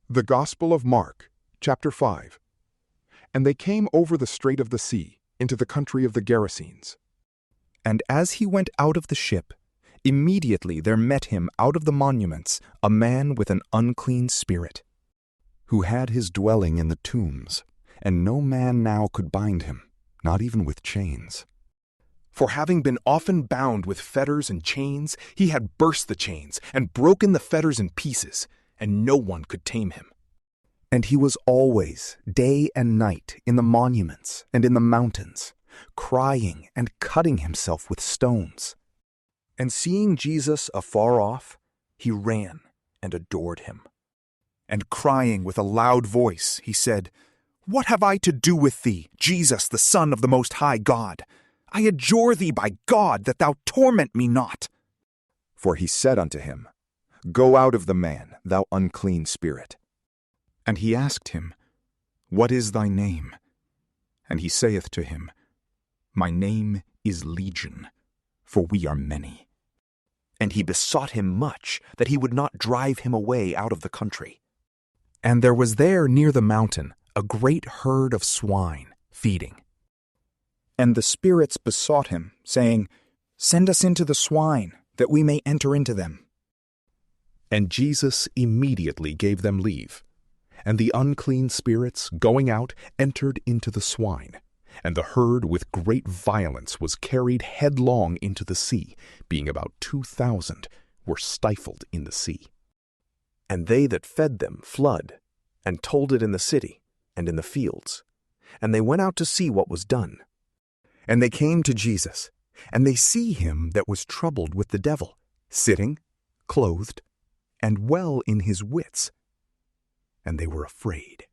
The Gospel of Mark, chapter 5. And they came over the strait of the sea, into the country of the Gerasens. And as he went out of the ship, immediately there met him out of the monuments a man with an unclean spirit, who had his dwelling in the tombs, and no man now could bind him, not even with chains. For having been often bound with fetters and chains, he had burst the chains and broken the fetters in pieces, and no one could tame him. And he was always, day and night, in the monuments and in the mountains, crying and cutting himself with stones. And seeing Jesus afar off, he ran and adored him. And crying with a loud voice, he said, "What have I to do with thee, Jesus, the Son of the Most High God? I adjure thee by God that thou torment me not." For he said unto him, "Go out of the man, thou unclean spirit." And he asked him, "What is thy name?" And he saith to him, "My name is Legion, for we are many." And he besought him much that he would not drive him away out of the country. And there was there near the mountain a great herd of swine feeding. And the spirits besought him, saying, "Send us into the swine, that we may enter into them." And Jesus immediately gave them leave. And the unclean spirits, going out, entered into the swine. And the herd with great violence was carried headlong into the sea, being about 2,000, were stifled in the sea. And they that fed them fled, and told it in the city, and in the fields. And they went out to see what was done. And they came to Jesus, and they see him that was troubled with the devil, sitting, clothed, and well in his wits. And they were afraid.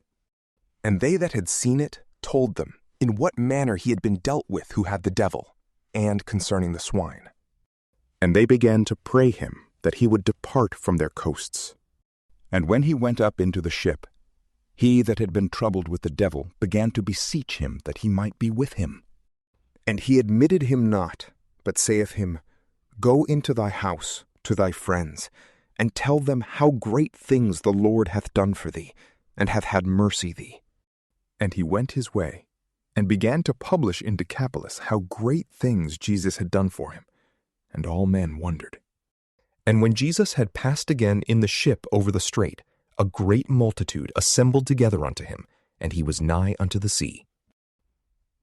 And they that had seen it told them in what manner he had been dealt with who had the devil, and concerning the swine. And they began to pray him that he would depart from their coasts. And when he went up into the ship, he that had been troubled with the devil began to beseech him that he might be with him. And he admitted him not, but saith him, "Go into thy house to thy friends, and tell them how great things the Lord hath done for thee, and hath had mercy thee." And he went his way, and began to publish in Decapolis how great things Jesus had done for him, and all men wondered. And when Jesus had passed again in the ship over the strait, a great multitude assembled together unto him, and he was nigh unto the sea.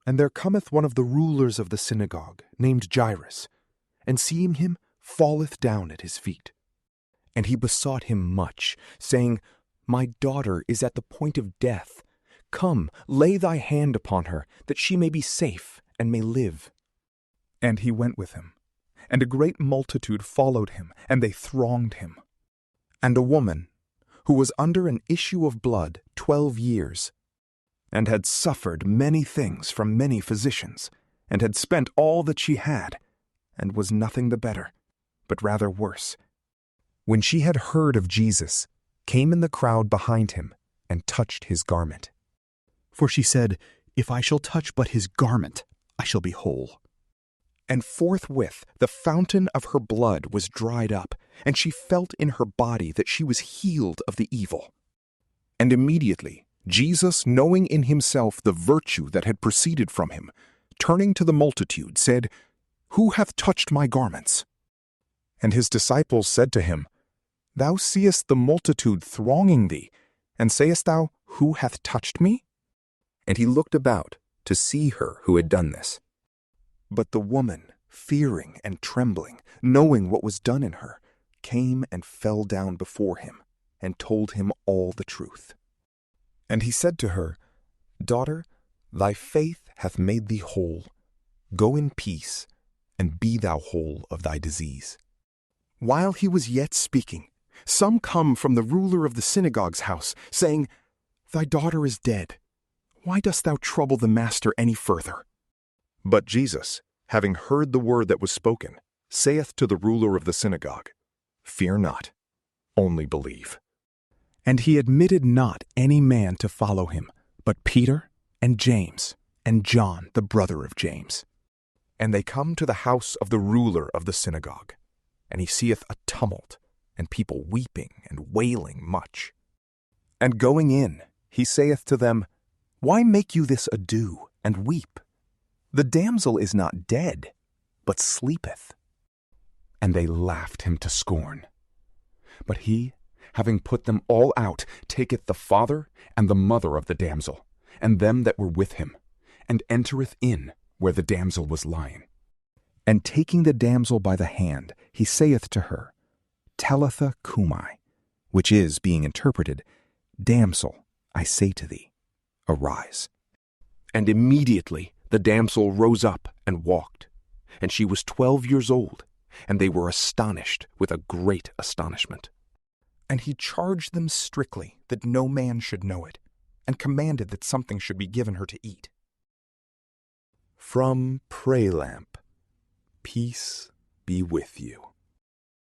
And there cometh one of the rulers of the synagogue, named Jairus, and seeing him, falleth down at his feet. And he besought him much, saying, "My daughter is at the point of death. Come, lay thy hand upon her, that she may be safe, and may live." And he went with him, and a great multitude followed him, and they thronged him. And a woman, who was under an issue of blood 12 years, and had suffered many things from many physicians, and had spent all that she had, and was nothing the better, but rather worse, when she had heard of Jesus, came in the crowd behind him, and touched his garment. For she said, "If I shall touch but his garment, I shall be whole." And forthwith the fountain of her blood was dried up, and she felt in her body that she was healed of the evil. And immediately Jesus, knowing in himself the virtue that had proceeded from him, turning to the multitude, said, "Who hath touched my garments?" And his disciples said to him, "Thou seest the multitude thronging thee, and sayest thou, Who hath touched me?" And he looked about to see her who had done this. But the woman, fearing and trembling, knowing what was done in her, came and fell down before him, and told him all the truth. And he said to her, "Daughter, thy faith hath made thee whole. Go in peace, and be thou whole of thy disease." While he was yet speaking, some come from the ruler of the synagogue's house, saying, "Thy daughter is dead. Why dost thou trouble the master any further?" But Jesus, having heard the word that was spoken, saith to the ruler of the synagogue, "Fear not, only believe." And he admitted not any man to follow him, but Peter and James and John, the brother of James. And they come to the house of the ruler of the synagogue, and he seeth a tumult, and people weeping and wailing much. And going in, he saith to them, Why make you this ado, and weep? The damsel is not dead, but sleepeth. And they laughed him to scorn. But he, having put them all out, taketh the father and the mother of the damsel, and them that were with him, and entereth in where the damsel was lying. And taking the damsel by the hand, he saith to her, Talitha cumi, which is, being interpreted, Damsel, I say to thee, arise. And immediately the damsel rose up and walked. And she was 12 years old, and they were astonished with a great astonishment. And he charged them strictly that no man should know it, and commanded that something should be given her to eat. From PrayLamp, peace be with you.